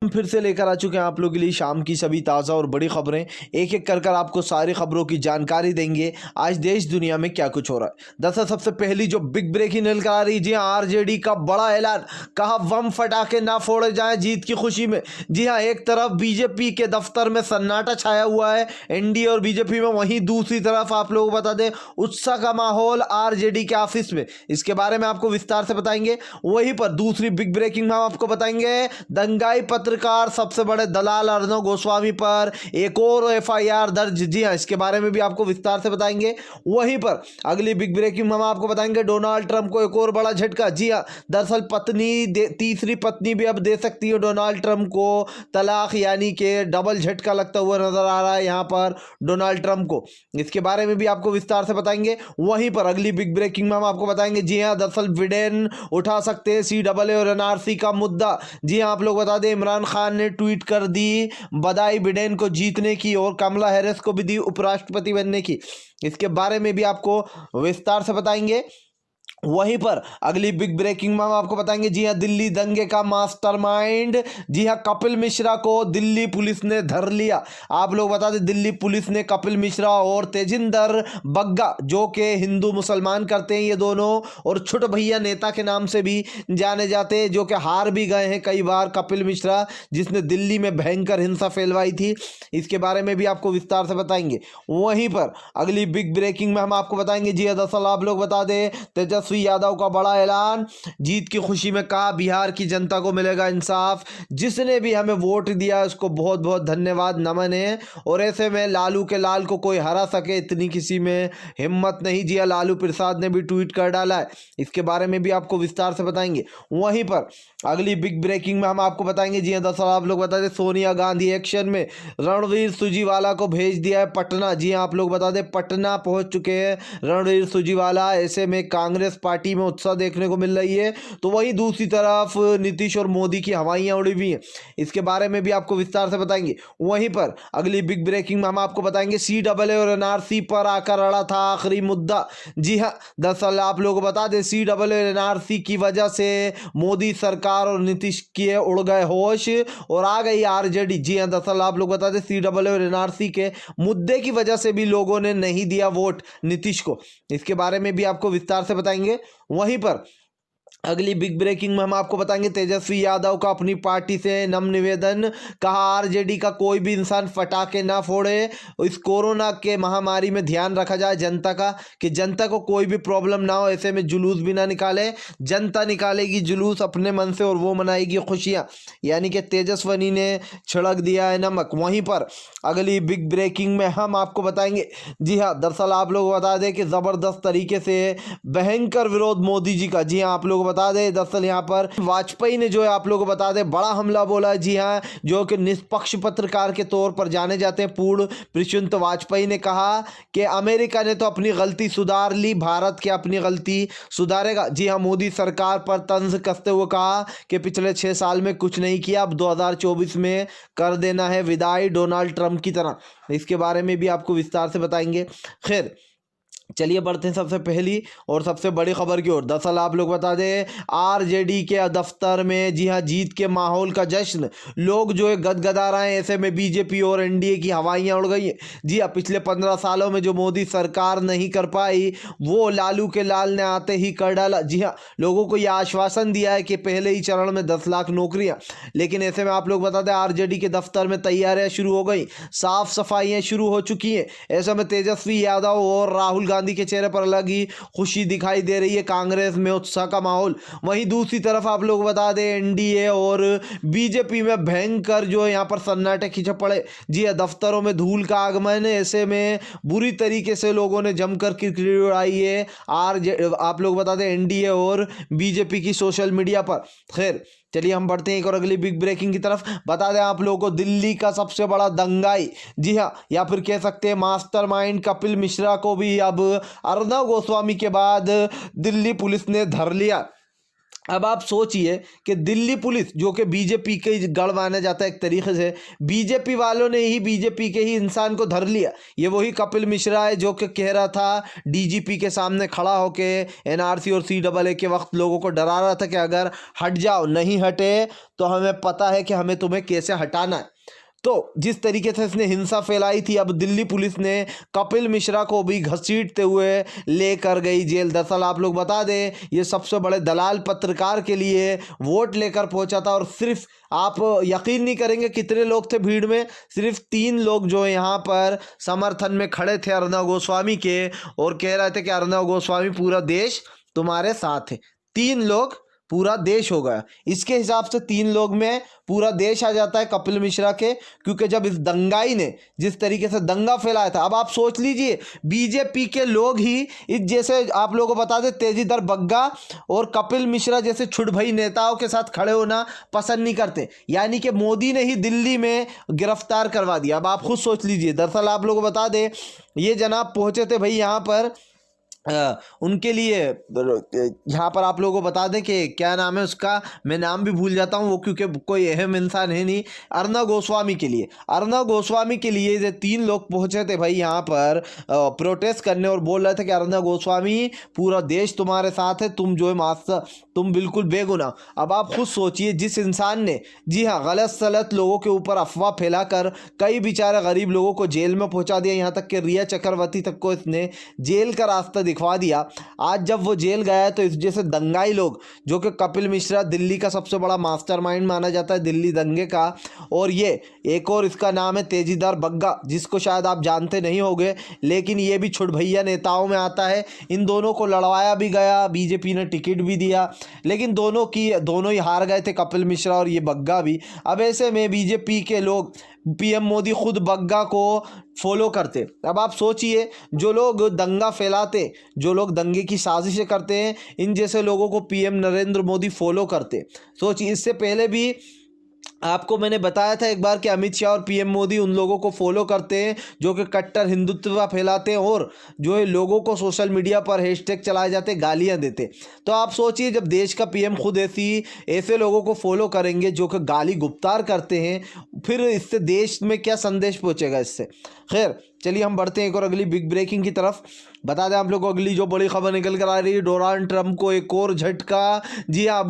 फिर से लेकर आ चुके हैं आप लोगों के लिए शाम की सभी ताज़ा और बड़ी खबरें। एक एक कर आपको सारी खबरों की जानकारी देंगे आज देश दुनिया में क्या कुछ हो रहा है। दरअसल सबसे पहली जो बिग ब्रेकिंग निकल आ रही, जी हाँ, आरजेडी का बड़ा ऐलान। कहा बम फटाके ना फोड़े जाएं जीत की खुशी में। जी हाँ, एक तरफ बीजेपी के दफ्तर में सन्नाटा छाया हुआ है एनडीए और बीजेपी में, वहीं दूसरी तरफ आप लोग बता दें उत्साह का माहौल आरजेडी के ऑफिस में। इसके बारे में आपको विस्तार से बताएंगे। वहीं पर दूसरी बिग ब्रेकिंग हम आपको बताएंगे, दंगाई पत्रकार सबसे बड़े दलाल अर्णव गोस्वामी पर एक और एफआईआर दर्ज। जी हां, इसके बारे में भी आपको विस्तार से बताएंगे। वहीं पर अगली बिग ब्रेकिंग हम आपको बताएंगे, डोनाल्ड ट्रंप को एक और बड़ा झटका। जी हां, दरअसल तीसरी पत्नी भी अब दे सकती है डोनाल्ड ट्रंप को तलाक, यानी कि डबल झटका लगता हुआ नजर आ रहा है यहां पर डोनाल्ड ट्रंप को। इसके बारे में भी आपको विस्तार से बताएंगे। वहीं पर अगली बिग ब्रेकिंग में हम आपको बताएंगे, जी हां, दरअसल बिडेन उठा सकते हैं सीडब्ल्यू और एनआरसी का मुद्दा। जी हां, आप लोग बता दें इमरान खान ने ट्वीट कर दी बधाई बिडेन को जीतने की और कमला हैरिस को भी दी उपराष्ट्रपति बनने की। इसके बारे में भी आपको विस्तार से बताएंगे। वहीं पर अगली बिग ब्रेकिंग में हम आपको बताएंगे, जी हां, दिल्ली दंगे का मास्टरमाइंड, जी हां, कपिल मिश्रा को दिल्ली पुलिस ने धर लिया। आप लोग बता दें दिल्ली पुलिस ने कपिल मिश्रा और तेजिंदर बग्गा, जो कि हिंदू मुसलमान करते हैं ये दोनों, और छोट भैया नेता के नाम से भी जाने जाते हैं, जो कि हार भी गए हैं कई बार, कपिल मिश्रा जिसने दिल्ली में भयंकर हिंसा फैलवाई थी। इसके बारे में भी आपको विस्तार से बताएंगे। वहीं पर अगली बिग ब्रेकिंग में हम आपको बताएंगे, जी हां, दरअसल आप लोग बता दें तेजस्वी यादव का बड़ा ऐलान। जीत की खुशी में कहा बिहार की जनता को मिलेगा इंसाफ, जिसने भी हमें वोट दिया उसको बहुत बहुत धन्यवाद, नमन है, और ऐसे में लालू के लाल को कोई हरा सके इतनी किसी में हिम्मत नहीं। जी हां, लालू प्रसाद ने भी ट्वीट कर डाला है। इसके बारे में भी आपको विस्तार से बताएंगे। वहीं पर अगली बिग ब्रेकिंग में हम आपको बताएंगे, जी हां, दरअसल आप लोग बता दें सोनिया गांधी एक्शन में रणवीर सुरजेवाला को भेज दिया है पटना। जी हां, आप लोग बता दें पटना पहुंच चुके हैं रणवीर सुरजेवाला। ऐसे में कांग्रेस पार्टी में उत्साह देखने को मिल रही है, तो वहीं दूसरी तरफ नीतीश और मोदी की हवाइयां उड़ी हुई हैं। इसके बारे में भी आपको विस्तार से बताएंगे। वहीं पर अगली बिग ब्रेकिंग में हम आपको बताएंगे सीडब्ल्यू और एनआरसी पर आकर अड़ा था आखिरी मुद्दा। जी हां, दरअसल आप लोग बता दें सीडब्ल्यू और एनआरसी की वजह से मोदी सरकार और नीतीश के उड़ गए होश और आ गई आरजेडी। जी हां, दरअसल आप लोग बता दें सीडब्ल्यू और एनआरसी के मुद्दे की वजह से भी लोगों ने नहीं दिया वोट नीतीश को। इसके बारे में भी आपको विस्तार से बताएंगे। वहीं पर अगली बिग ब्रेकिंग में हम आपको बताएंगे तेजस्वी यादव का अपनी पार्टी से नम्र निवेदन। कहा आरजेडी का कोई भी इंसान फटाके ना फोड़े, इस कोरोना के महामारी में ध्यान रखा जाए जनता का, कि जनता को कोई भी प्रॉब्लम ना हो, ऐसे में जुलूस भी ना निकाले। जनता निकालेगी जुलूस अपने मन से और वो मनाएगी खुशियां, यानी कि तेजस्वनी ने छिड़क दिया है नमक। वहीं पर अगली बिग ब्रेकिंग में हम आपको बताएंगे, जी हाँ, दरअसल आप लोग बता दें कि जबरदस्त तरीके से भयंकर विरोध मोदी जी का। जी हाँ, आप लोग बता दें दरअसल यहाँ पर वाजपेयी ने जो है आप लोगों को बता दें बड़ा हमला बोला है। जी हाँ, जो कि निष्पक्ष पत्रकार के तौर पर जाने जाते हैं पूर्ण प्रशांत वाजपेयी ने कहा कि अमेरिका ने तो अपनी गलती सुधार ली, भारत क्या अपनी गलती सुधारेगा। जी हाँ, मोदी सरकार पर तंज कसते हुए कहा कि पिछले 6 साल में कुछ नहीं किया, अब 2024 में कर देना है विदाई डोनाल्ड ट्रंप की तरह। इसके बारे में भी आपको विस्तार से बताएंगे। खैर चलिए बढ़ते हैं सबसे पहली और सबसे बड़ी खबर की ओर। दरअसल आप लोग बता दें आरजेडी के दफ्तर में, जी हां, जीत के माहौल का जश्न, लोग जो है गदगदा रहे हैं। ऐसे में बीजेपी और एनडीए की हवाइयां उड़ गई हैं। जी हां, पिछले 15 सालों में जो मोदी सरकार नहीं कर पाई वो लालू के लाल ने आते ही कर डाला। जी हाँ, लोगों को यह आश्वासन दिया है कि पहले ही चरण में 10 लाख नौकरियां, लेकिन ऐसे में आप लोग बता दें आरजेडी के दफ्तर में तैयारियां शुरू हो गई, साफ सफाइयां शुरू हो चुकी हैं। ऐसे में तेजस्वी यादव और राहुल गांधी के चेहरे पर अलग ही खुशी दिखाई दे रही है, कांग्रेस में उत्साह का माहौल। वहीं दूसरी तरफ आप लोग बता दें एनडीए और बीजेपी में भयंकर जो है यहां पर सन्नाटे खिंचे पड़े। जी हां, दफ्तरों में धूल का आगमन है। ऐसे में बुरी तरीके से लोगों ने जमकर किरकिरी उड़ाई है आप लोग बता दें एनडीए और बीजेपी की सोशल मीडिया पर। खैर चलिए हम बढ़ते हैं एक और अगली बिग ब्रेकिंग की तरफ। बता दें आप लोगों को दिल्ली का सबसे बड़ा दंगाई, जी हाँ, या फिर कह सकते हैं मास्टरमाइंड कपिल मिश्रा को भी अब अर्णव गोस्वामी के बाद दिल्ली पुलिस ने धर लिया। अब आप सोचिए कि दिल्ली पुलिस जो कि बीजेपी के गढ़ माना जाता है एक तरीके से, बीजेपी वालों ने ही बीजेपी के ही इंसान को धर लिया। ये वही कपिल मिश्रा है जो कि कह रहा था डीजीपी के सामने खड़ा होके एनआरसी और सीएए के वक्त लोगों को डरा रहा था कि अगर हट जाओ, नहीं हटे तो हमें पता है कि हमें तुम्हें कैसे हटाना है। तो जिस तरीके से इसने हिंसा फैलाई थी, अब दिल्ली पुलिस ने कपिल मिश्रा को भी घसीटते हुए लेकर गई जेल। दरअसल आप लोग बता दें, ये सबसे बड़े दलाल पत्रकार के लिए वोट लेकर पहुंचा था और सिर्फ आप यकीन नहीं करेंगे कितने लोग थे भीड़ में। सिर्फ 3 लोग जो यहाँ पर समर्थन में खड़े थे अर्नब गोस्वामी के, और कह रहे थे कि अर्नब गोस्वामी पूरा देश तुम्हारे साथ है। 3 लोग पूरा देश हो गया। इसके हिसाब से 3 लोग में पूरा देश आ जाता है कपिल मिश्रा के, क्योंकि जब इस दंगाई ने जिस तरीके से दंगा फैलाया था। अब आप सोच लीजिए, बीजेपी के लोग ही इस जैसे आप लोगों को बता दें तेजीदर बग्गा और कपिल मिश्रा जैसे छुटभई नेताओं के साथ खड़े होना पसंद नहीं करते, यानी कि मोदी ने ही दिल्ली में गिरफ्तार करवा दिया। अब आप खुद सोच लीजिए। दरअसल आप लोगों को बता दें, ये जनाब पहुंचे थे भाई यहाँ पर उनके लिए, यहाँ पर आप लोगों को बता दें कि क्या नाम है उसका, मैं नाम भी भूल जाता हूँ वो, क्योंकि कोई अहम इंसान है नहीं। अर्नब गोस्वामी के लिए, अर्नब गोस्वामी के लिए ये 3 लोग पहुंचे थे भाई यहाँ पर प्रोटेस्ट करने, और बोल रहे थे कि अर्नब गोस्वामी पूरा देश तुम्हारे साथ है, तुम जो है मास्टर, तुम बिल्कुल बेगुनाह। अब आप खुद सोचिए, जिस इंसान ने, जी हाँ, गलत सलत लोगों के ऊपर अफवाह फैलाकर कई बेचारे गरीब लोगों को जेल में पहुँचा दिया, यहाँ तक कि रिया चक्रवर्ती तक को इसने जेल का रास्ता दिखवा दिया। आज जब वो जेल गया है तो इस जैसे दंगाई लोग, जो कि कपिल मिश्रा दिल्ली का सबसे बड़ा मास्टरमाइंड माना जाता है दिल्ली दंगे का, और ये एक और इसका नाम है तेजीदर बग्गा, जिसको शायद आप जानते नहीं होंगे, लेकिन ये भी छुटभैया नेताओं में आता है। इन दोनों को लड़वाया भी गया, बीजेपी ने टिकट भी दिया, लेकिन दोनों ही हार गए थे, कपिल मिश्रा और ये बग्गा भी। अब ऐसे में बीजेपी के लोग, पीएम मोदी खुद बग्गा को फॉलो करते। अब आप सोचिए, जो लोग दंगा फैलाते, जो लोग दंगे की साजिशें करते हैं, इन जैसे लोगों को पीएम नरेंद्र मोदी फॉलो करते। सोचिए, इससे पहले भी आपको मैंने बताया था एक बार कि अमित शाह और पीएम मोदी उन लोगों को फॉलो करते हैं जो कि कट्टर हिंदुत्व फैलाते हैं और जो है लोगों को सोशल मीडिया पर हैशटैग चलाए जाते, गालियां देते। तो आप सोचिए, जब देश का पीएम खुद ऐसे लोगों को फॉलो करेंगे जो कि गाली गुप्तार करते हैं, फिर इससे देश में क्या संदेश पहुंचेगा इससे। खैर चलिए हम बढ़ते हैं एक और अगली बिग ब्रेकिंग की तरफ। बता दें आप लोगों को अगली जो बड़ी खबर निकल कर आ रही है, डोनाल्ड ट्रंप को एक और झटका। जी अब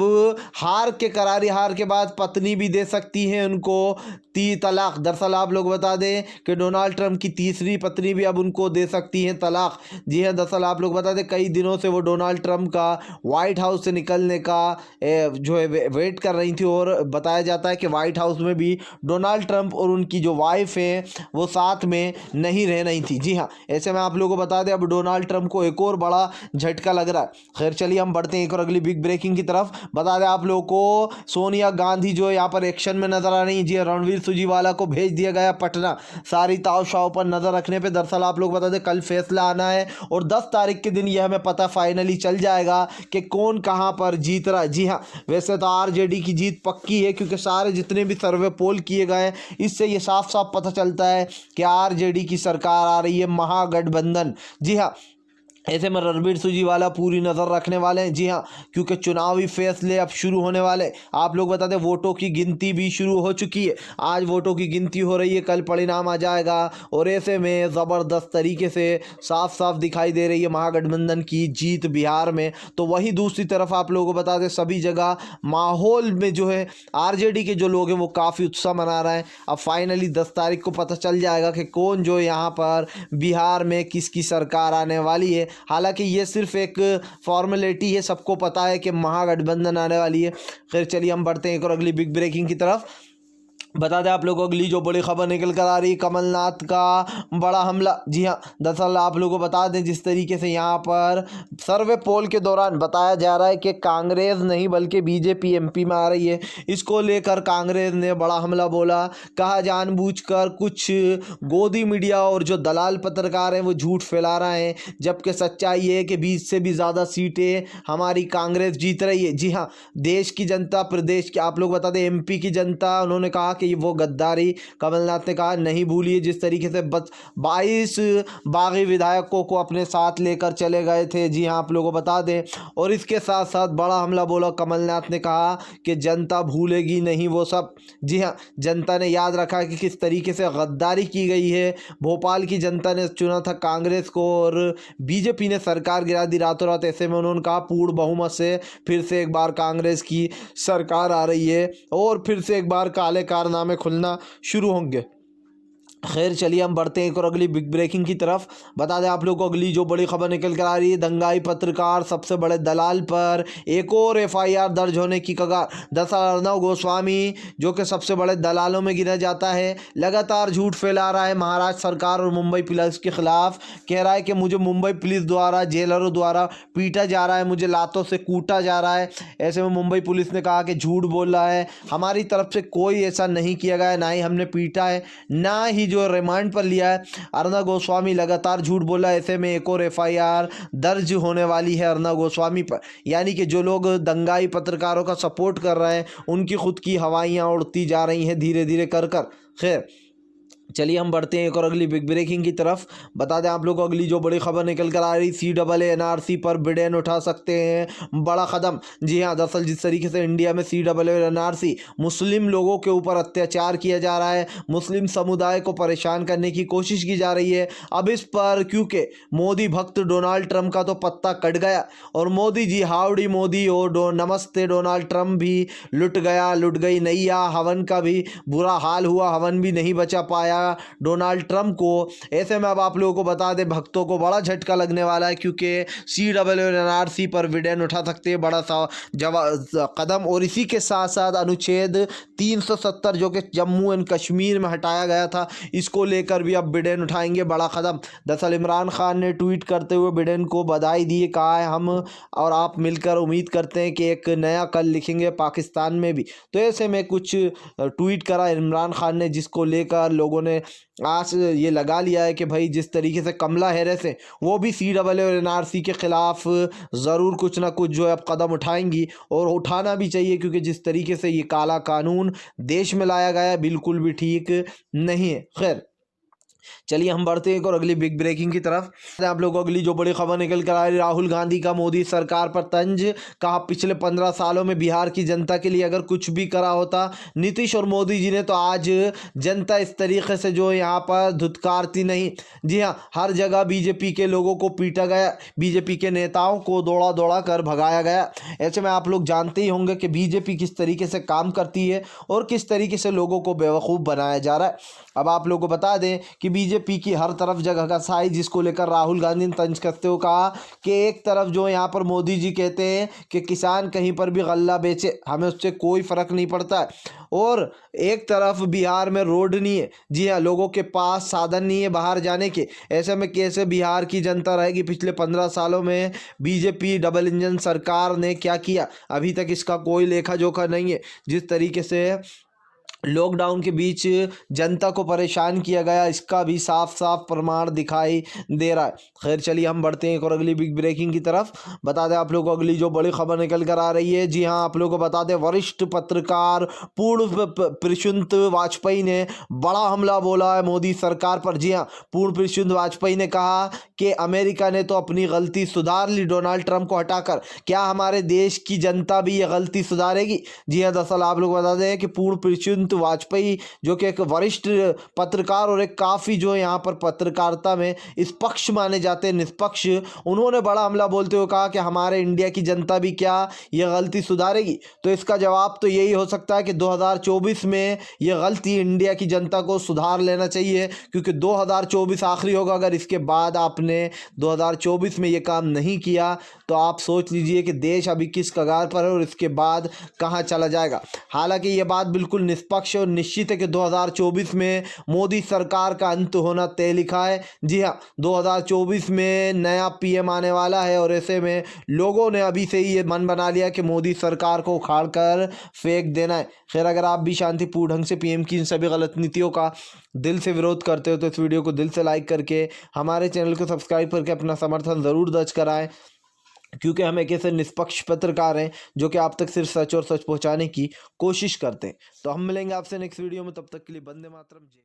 करारी हार के बाद पत्नी भी दे सकती है उनको तलाक। दरअसल आप लोग बता दें कि डोनाल्ड ट्रंप की तीसरी पत्नी भी अब उनको दे सकती हैं तलाक। जी हाँ, दरअसल आप लोग बता दें कई दिनों से वो डोनाल्ड ट्रंप का व्हाइट हाउस से निकलने का जो है वेट कर रही थी, और बताया जाता है कि व्हाइट हाउस में भी डोनाल्ड ट्रंप और उनकी जो वाइफ है वो साथ में नहीं रह रही थी। जी हाँ, ऐसे में आप लोगों को बता दें अब डोनाल्ड ट्रंप को एक और बड़ा झटका लग रहा है। खैर चलिए हम बढ़ते हैं एक और अगली बिग ब्रेकिंग की तरफ। बता दें आप लोगों को सोनिया गांधी जो यहाँ पर एक्शन में नजर आ रही है। जी रणवीर सुरजेवाला को भेज दिया गया पटना सारी ताव शाव पर नजर रखने पे। दरअसल आप लोग बता दें कल फैसला आना है और 10 तारीख के दिन यह हमें पता फाइनली चल जाएगा कि कौन कहां पर जीत रहा है। जी हाँ, वैसे तो आरजेडी की जीत पक्की है, क्योंकि सारे जितने भी सर्वे पोल किए गए इससे ये साफ साफ पता चलता है कि आरजेडी की सरकार आ रही है, महागठबंधन। जी हाँ, ऐसे में रणवीर सुरजेवाला पूरी नज़र रखने वाले हैं। जी हाँ, क्योंकि चुनावी फैसले अब शुरू होने वाले। आप लोग बता दें वोटों की गिनती भी शुरू हो चुकी है। आज वोटों की गिनती हो रही है, कल परिणाम आ जाएगा, और ऐसे में ज़बरदस्त तरीके से साफ साफ दिखाई दे रही है महागठबंधन की जीत बिहार में। तो वही दूसरी तरफ आप लोगों को बता दें सभी जगह माहौल में जो है आरजेडी के जो लोग हैं वो काफ़ी उत्साह मना रहे हैं। अब फाइनली 10 तारीख को पता चल जाएगा कि कौन जो यहाँ पर बिहार में किसकी सरकार आने वाली है। हालांकि ये सिर्फ एक फॉर्मेलिटी है, सबको पता है कि महागठबंधन आने वाली है। खैर चलिए हम बढ़ते हैं एक और अगली बिग ब्रेकिंग की तरफ। बता दें आप लोगों को अगली जो बड़ी खबर निकल कर आ रही है, कमलनाथ का बड़ा हमला। जी हाँ, दरअसल आप लोगों को बता दें जिस तरीके से यहाँ पर सर्वे पोल के दौरान बताया जा रहा है कि कांग्रेस नहीं बल्कि बीजेपी एमपी में आ रही है। इसको लेकर कांग्रेस ने बड़ा हमला बोला, कहा जानबूझकर कुछ गोदी मीडिया और जो दलाल पत्रकार हैं वो झूठ फैला रहे हैं, जबकि सच्चाई ये है कि 20 से भी ज़्यादा सीटें हमारी कांग्रेस जीत रही है। जी हाँ, देश की जनता, प्रदेश की आप लोग बता दें एमपी की जनता, उन्होंने कहा कि कि वो गद्दारी कमलनाथ ने कहा नहीं भूलिए जिस तरीके से 22 बागी विधायकों को अपने साथ लेकर चले गए थे। जी हाँ, आप लोगों को बता दें। और इसके साथ साथ बड़ा हमला बोला कमलनाथ ने, कहा कि जनता भूलेगी नहीं वो सब। जी हाँ, जनता ने याद रखा कि किस तरीके से गद्दारी की गई है। भोपाल की जनता ने चुना था कांग्रेस को और बीजेपी ने सरकार गिरा दी रातों रात। ऐसे में उन्होंने कहा पूर्ण बहुमत से फिर से एक बार कांग्रेस की सरकार आ रही है और फिर से एक बार काले कारनामे खुलना शुरू होंगे। खैर चलिए हम बढ़ते हैं एक और अगली बिग ब्रेकिंग की तरफ। बता दें आप लोग को अगली जो बड़ी खबर निकल कर आ रही है, दंगाई पत्रकार सबसे बड़े दलाल पर एक और एफआईआर दर्ज होने की कगार। दरअसल अर्नब गोस्वामी जो कि सबसे बड़े दलालों में गिना जाता है, लगातार झूठ फैला रहा है महाराष्ट्र सरकार और मुंबई पुलिस के खिलाफ। कह रहा है कि मुझे मुंबई पुलिस द्वारा, जेलरों द्वारा पीटा जा रहा है, मुझे लातों से कूटा जा रहा है। ऐसे में मुंबई पुलिस ने कहा कि झूठ बोल रहा है, हमारी तरफ से कोई ऐसा नहीं किया गया, ना ही हमने पीटा है, ना ही जो रिमांड पर लिया है। अर्नब गोस्वामी लगातार झूठ बोला। ऐसे में एक और एफआईआर दर्ज होने वाली है अर्नब गोस्वामी पर। यानी कि जो लोग दंगाई पत्रकारों का सपोर्ट कर रहे हैं उनकी खुद की हवाइयाँ उड़ती जा रही हैं धीरे धीरे कर कर। खैर चलिए हम बढ़ते हैं एक और अगली बिग ब्रेकिंग की तरफ। बता दें आप लोग को अगली जो बड़ी खबर निकल कर आ रही, CAA NRC पर बिडेन उठा सकते हैं बड़ा कदम। जी हाँ, दरअसल जिस तरीके से इंडिया में CAA NRC मुस्लिम लोगों के ऊपर अत्याचार किया जा रहा है, मुस्लिम समुदाय को परेशान करने की कोशिश की जा रही है। अब इस पर क्योंकि मोदी भक्त डोनाल्ड ट्रंप का तो पत्ता कट गया और मोदी जी हाउडी मोदी और नमस्ते डोनाल्ड ट्रंप भी लुट गई नैया। हवन का भी बुरा हाल हुआ, हवन भी नहीं बचा पाया डोनाल्ड ट्रंप को। ऐसे में अब आप लोगों को बता दें भक्तों को बड़ा झटका लगने वाला है क्योंकि CAA NRC पर विडेन उठा सकते हैं बड़ा सा कदम। और इसी के साथ साथ अनुच्छेद 370 जो कि जम्मू एंड कश्मीर में हटाया गया था, इसको लेकर भी अब बिडेन उठाएंगे बड़ा कदम। दरअसल इमरान खान ने ट्वीट करते हुए बिडेन को बधाई दी, कहा है हम और आप मिलकर उम्मीद करते हैं कि एक नया कल लिखेंगे पाकिस्तान में भी। तो ऐसे में कुछ ट्वीट करा इमरान खान ने, जिसको लेकर लोगों ने आज ये लगा लिया है कि भाई जिस तरीके से कमला हैरिस है वो भी CAA NRC के खिलाफ ज़रूर कुछ ना कुछ जो है अब कदम उठाएंगी और उठाना भी चाहिए, क्योंकि जिस तरीके से ये काला कानून देश में लाया गया है बिल्कुल भी ठीक नहीं है। खैर चलिए हम बढ़ते हैं एक और अगली बिग ब्रेकिंग की तरफ। आप लोगों को अगली जो बड़ी खबर निकल कर आ रही, राहुल गांधी का मोदी सरकार पर तंज। कहा पिछले 15 सालों में बिहार की जनता के लिए अगर कुछ भी करा होता नीतीश और मोदी जी ने तो आज जनता इस तरीके से जो यहाँ पर धुतकारती नहीं। जी हाँ, हर जगह बीजेपी के लोगों को पीटा गया, बीजेपी के नेताओं को दौड़ा दौड़ा कर भगाया गया। ऐसे में आप लोग जानते ही होंगे कि बीजेपी किस तरीके से काम करती है और किस तरीके से लोगों को बेवकूफ़ बनाया जा रहा है। अब आप लोगों को बता दें कि बीजेपी की हर तरफ जगह का साई, जिसको लेकर राहुल गांधी ने तंज कसते हुए कहा कि एक तरफ जो यहाँ पर मोदी जी कहते हैं कि किसान कहीं पर भी गल्ला बेचे हमें उससे कोई फ़र्क नहीं पड़ता है, और एक तरफ बिहार में रोड नहीं है। जी हाँ, लोगों के पास साधन नहीं है बाहर जाने के। ऐसे में कैसे बिहार की जनता रहेगी? पिछले 15 सालों में बीजेपी डबल इंजन सरकार ने क्या किया अभी तक इसका कोई लेखा जोखा नहीं है। जिस तरीके से लॉकडाउन के बीच जनता को परेशान किया गया, इसका भी साफ साफ प्रमाण दिखाई दे रहा है। खैर चलिए हम बढ़ते हैं एक और अगली बिग ब्रेकिंग की तरफ। बता दें आप लोगों को अगली जो बड़ी खबर निकल कर आ रही है, जी हाँ, आप लोगों को बता दें वरिष्ठ पत्रकार पूर्ण प्रशांत वाजपेयी ने बड़ा हमला बोला है मोदी सरकार पर। जी हाँ, पूर्ण प्रशांत वाजपेयी ने कहा कि अमेरिका ने तो अपनी गलती सुधार ली डोनाल्ड ट्रंप को हटाकर, क्या हमारे देश की जनता भी ये गलती सुधारेगी? जी हाँ, दरअसल आप लोग बता दें कि पूर्ण प्रशांत वाजपेयी जो कि एक वरिष्ठ पत्रकार और एक काफ़ी जो यहाँ पर पत्रकारिता में इस पक्ष माने जाते हैं, निष्पक्ष, उन्होंने बड़ा हमला बोलते हुए कहा कि हमारे इंडिया की जनता भी क्या ये गलती सुधारेगी? तो इसका जवाब तो यही हो सकता है कि 2024 में ये गलती इंडिया की जनता को सुधार लेना चाहिए, क्योंकि 2024 आखिरी होगा। अगर इसके बाद आपने 2024 में ये काम नहीं किया तो आप सोच लीजिए कि देश अभी किस कगार पर है और इसके बाद कहाँ चला जाएगा। हालांकि ये बात बिल्कुल निष्पक्ष और निश्चित है कि 2024 में मोदी सरकार का अंत होना तय लिखा है। जी हाँ, 2024 में नया पीएम आने वाला है और ऐसे में लोगों ने अभी से ही ये मन बना लिया कि मोदी सरकार को उखाड़ कर फेंक देना है। खैर अगर आप भी शांतिपूर्ण ढंग से पीएम की इन सभी गलत नीतियों का दिल से विरोध करते हो तो इस वीडियो को दिल से लाइक करके हमारे चैनल को सब्सक्राइब करके अपना समर्थन ज़रूर दर्ज कराएं। क्योंकि हम एक ऐसे निष्पक्ष पत्रकार हैं जो कि आप तक सिर्फ सच और सच पहुंचाने की कोशिश करते हैं। तो हम मिलेंगे आपसे नेक्स्ट वीडियो में, तब तक के लिए वंदे मातरम। जय